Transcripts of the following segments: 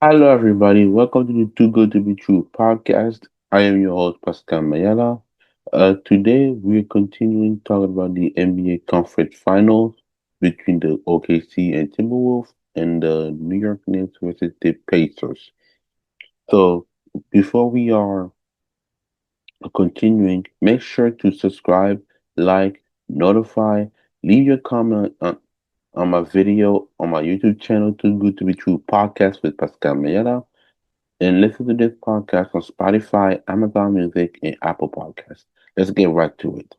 Hello, everybody. Welcome to the Too Good to Be True podcast. I am your host, Pascal Mayala. Today, we're continuing talking about the NBA Conference Finals between the OKC and Timberwolves and the New York Knicks versus the Pacers. So, before we are continuing, make sure to subscribe, like, notify, leave your comment on my video on my YouTube channel, Too Good to Be True podcast with Pascal Mayala. And listen to this podcast on Spotify, Amazon Music, and Apple Podcasts. Let's get right to it.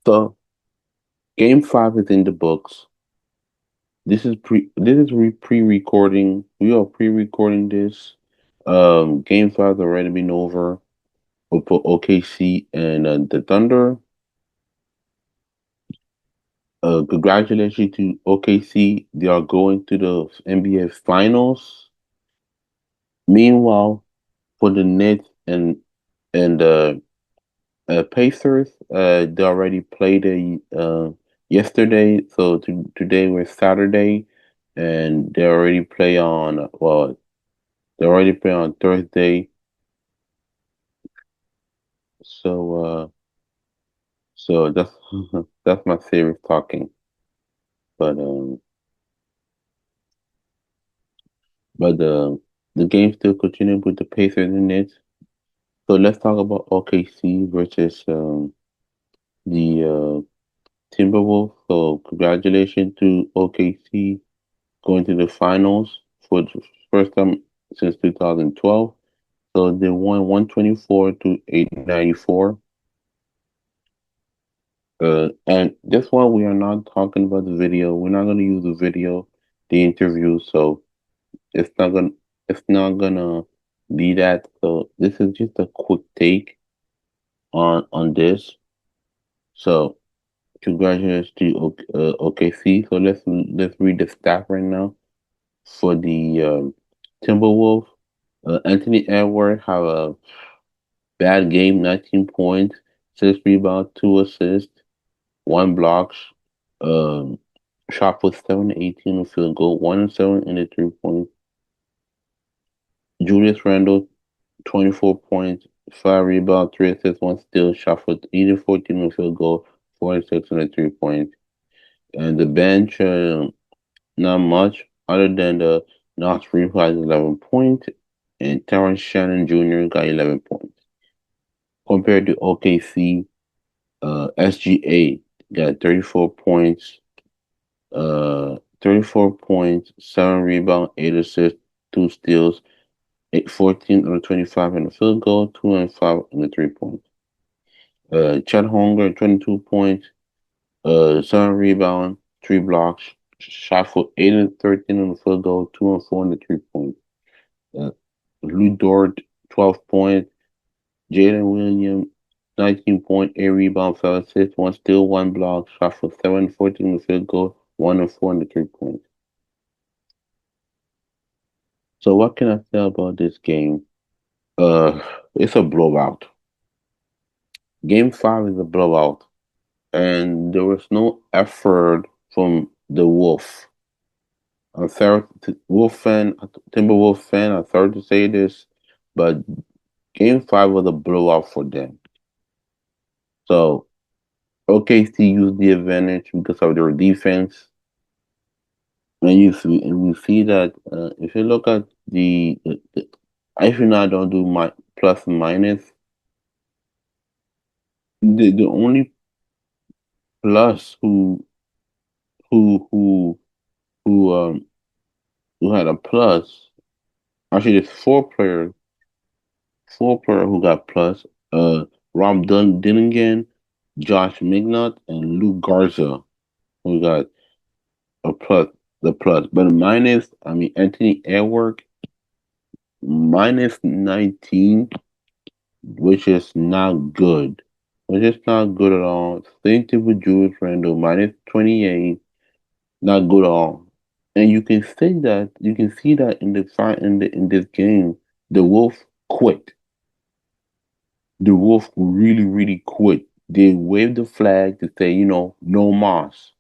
So, Game Five is in the books. Pre-recording. We are pre-recording this. Game Five already been over for OKC and the Thunder. Congratulations to OKC. They are going to the NBA Finals. Meanwhile, for the Nets and Pacers, they already played yesterday, so today was Saturday, and they already play on Thursday. So, so that's that's my serious talking. But but the game still continuing with the Pacers in it. So let's talk about OKC versus the Timberwolves. So congratulations to OKC going to the finals for the first time since 2012. So they won 124 to 894. And this one we are not talking about the video. We're not gonna use the video, the interview. So it's not gonna it's not gonna be that. So this is just a quick take on this. So congratulations to OKC. So let's read the stat right now for the Timberwolves. Anthony Edwards have a bad game, 19 points, 6 rebounds, 2 assists, 1 blocks. Um, shot for 7-18 on field goal, 1-7 in the 3 point. Julius Randle, 24 points, 5 rebounds, 3 assists, 1 steal, shot for 14 on field goal, 46 in the 3 point. And the bench, not much other than the Knox Reed who has 11 points, and Terrence Shannon Jr. got 11 points. Compared to OKC, SGA got 34 points, 7 rebounds, 8 assists, 2 steals, 14 on 25 in the field goal, 2 and 5 in the 3 point. Chet Holmgren, 22 points, 7 rebounds, 3 blocks, shot for 8 and 13 on the field goal, 2 and 4 in the 3 point. Uh, Lou Dort, 12 points, Jalen Williams, 19 point, 8 rebounds, 5 assists, 1 steal, 1 block, shot for 7, 14 in the field goal, 1 and 4 in the 3 point. So what can I say about this game? Uh, it's a blowout. Game five is a blowout, and there was no effort from the Wolf. I'm sorry, Wolf fan, Timberwolf fan. I'm sorry to say this, but Game five was a blowout for them. So OKC used the advantage because of their defense. And we see that if you look at if you not don't do my plus and minus, the only plus who who who who had a plus, actually there's four player who got plus. Rob Dillingham, Josh Mignot, and Luke Garza who got a plus, the plus. But minus, I mean Anthony Edwards minus 19, which is not good. Which is not good at all. Same thing with Julius Randle, minus 28, not good at all. And you can see that in the fight in this game, the Wolf quit. The Wolf really, really quit. They waved the flag to say, no mas,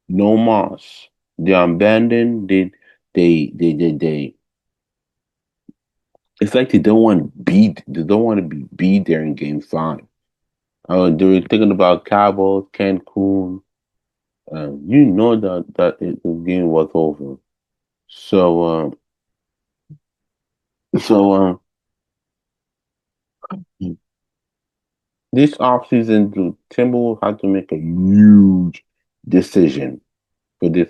no mas. They abandoned. They. It's like they don't want to be there in Game Five. They were thinking about Cabo, Cancun. You know the game was over. So, so this offseason, the Timberwolves had to make a huge decision for this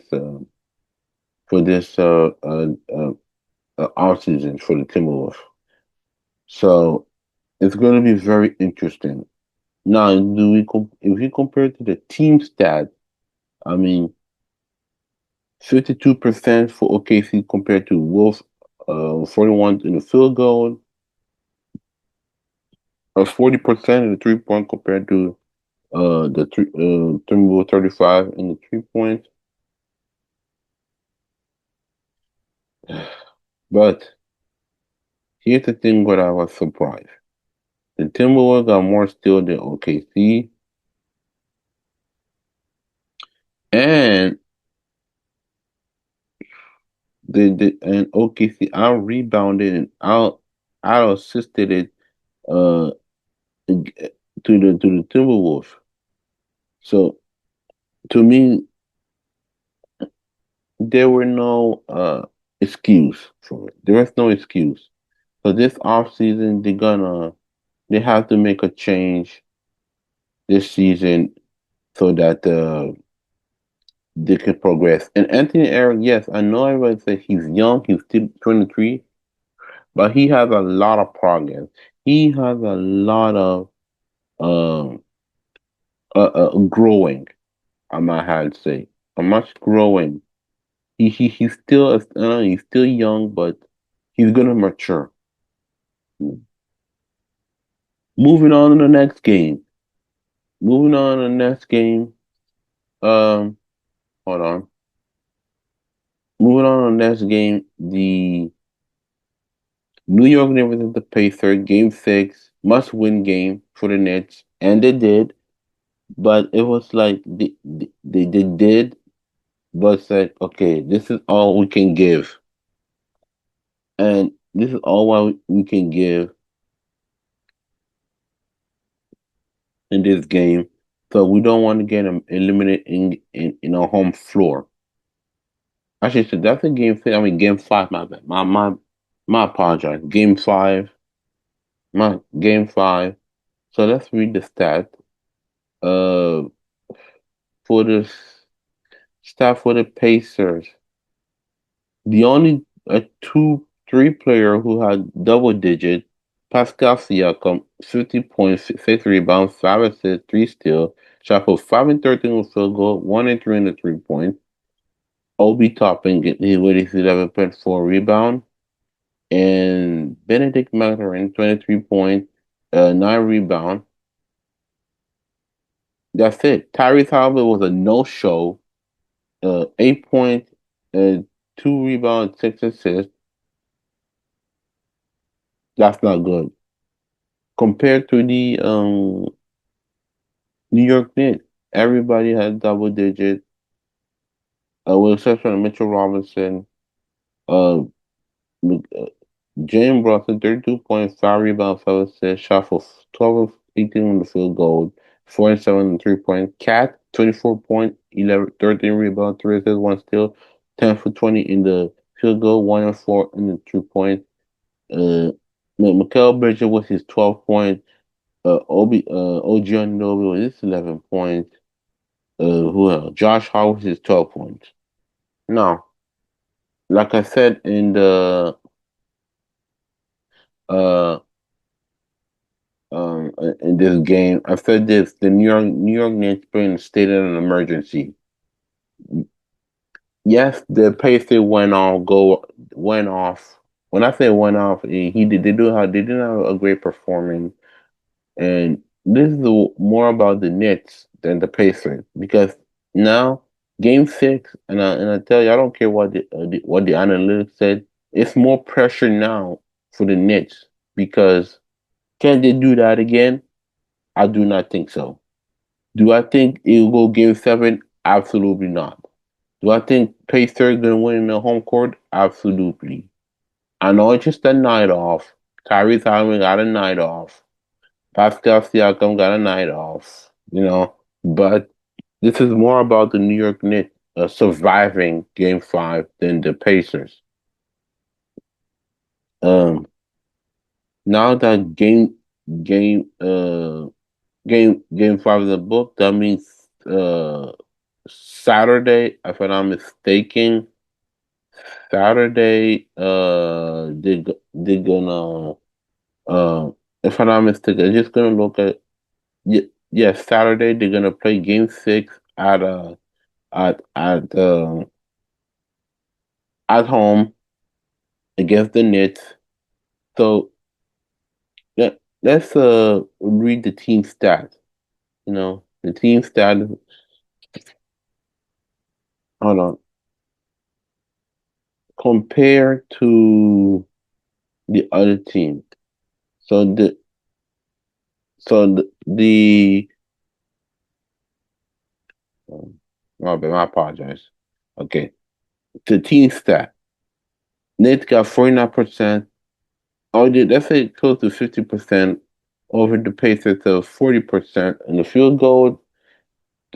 offseason for the Timberwolves. So it's going to be very interesting. Now, if we compare it to the team stat, I mean, 52% for OKC compared to Wolves, 41 in the field goal, 40% in the 3 point compared to the Timberwolves 35 in the 3 points. But here's the thing where I was surprised. The Timberwolves got more steals than OKC, and and OKC out rebounded and out assisted it uh to the Timberwolves. So to me, there were no excuse for it. There was no excuse. So this offseason they have to make a change this season so that they can progress. And Anthony Aaron, yes, I know everybody says he's young, he's still 23, but he has a lot of progress. He has a lot of um growing, I might have to say. A much growing. He's still young, but he's gonna mature. Moving on to the next game. Moving on to the next game. Um, hold on. Moving on to the next game. The New York Knicks versus the Pacers. Game six, must win game for the Nets, and they did. But it was like they did, but said, okay, this is all we can give, and this is all we can give in this game. So we don't want to get them eliminated in our home floor. Actually, so that's a game six. I mean, game five. My bad. My apologize. Game five. My game five. So let's read the stat. Uh, for the stat for the Pacers, the only two three player who had double digit. Pascal Siakam, 50 points, 6 rebounds, 5 assists, 3 steals. Shot for 5 and 13 with field goal, 1 and 3 in the 3 point. Obi Toppin with his 11.4 rebound. And Benedict Mathurin, 23 points, 9 rebound. That's it. Tyrese Haliburton was a no-show, 8 points, 2 rebounds, 6 assists. That's not good compared to the New York Knicks. Everybody had double digits, with exception of Mitchell Robinson, uh, uh, James Brunson, 32.5 rebounds, 5 assists, shot for 12 of 18 on the field goal, 4 and 7 on the 3 point. Cat, 24 point, 11, 13 rebounds, 3 assists, 1 steal, 10 for 20 in the field goal, 1 and 4 in the 3 point. Uh, Mikal Bridges with his 12 points. OG Anunoby with his 11 points. Who else? Josh Hart with his 12 points. Now, like I said uh in this game, I said this: the New York Knicks bring the state of an emergency. Yes, the Pacers went off. When I say went off, he did they didn't have a great performance. And this is more about the Nets than the Pacers because now Game Six, and I tell you, I don't care what the analytics said. It's more pressure now for the Nets because can they do that again? I do not think so. Do I think it will go Game Seven? Absolutely not. Do I think Pacers gonna win in the home court? Absolutely. I know it's just a night off, Tyrese Haliburton got a night off. Pascal Siakam got a night off. But this is more about the New York Knicks surviving Game Five than the Pacers. Um, Now that game game five of the book, that means Saturday, if I'm not mistaken, Saturday they're gonna if I'm not mistaken, I'm just gonna look at yeah, yeah, Saturday they're gonna play game six at at home against the Knicks. So let's read the team stats. The team stats. Hold on. Compared to the other team. So the my bad, I apologize. Okay. The team stat. Nets got 49%. Oh, let's say close to 50% over the Pacers of 40% in the field goal.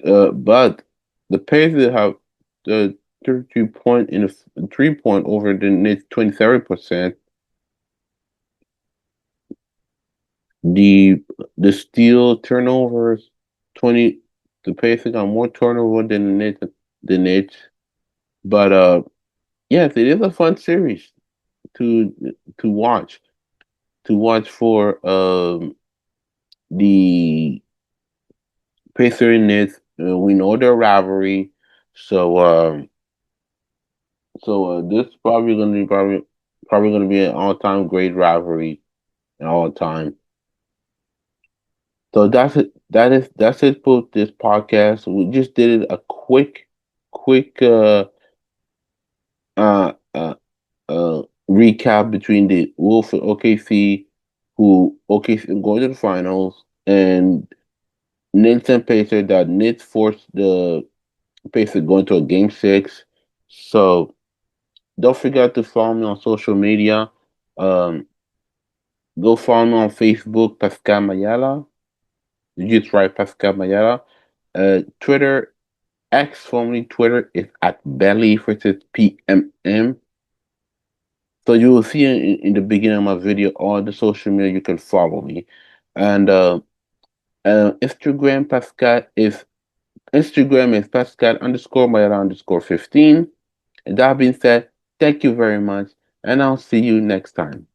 But the Pacers have the 33 point in the 3 point over the Nets 27%. The the steal turnovers 20. The Pacers got more turnover than the Nets. But yes, it is a fun series to to watch for the Pacers and Nets. We know their rivalry, so this is probably gonna be an all time great rivalry in all time. So that's it. That's it for this podcast. We just did a quick uh, uh, recap between the Wolves and OKC, who OKC going to the finals, and Knicks and Pacers. That Knicks forced the Pacers going to a game six. So don't forget to follow me on social media. Um, Go follow me on Facebook, Pascal Mayala. You just write Pascal Mayala. Twitter, X, formerly Twitter, is at Belly versus PMM. So you will see in the beginning of my video all the social media you can follow me, and Instagram is Pascal underscore Mayara underscore 15. And that being said, thank you very much, and I'll see you next time.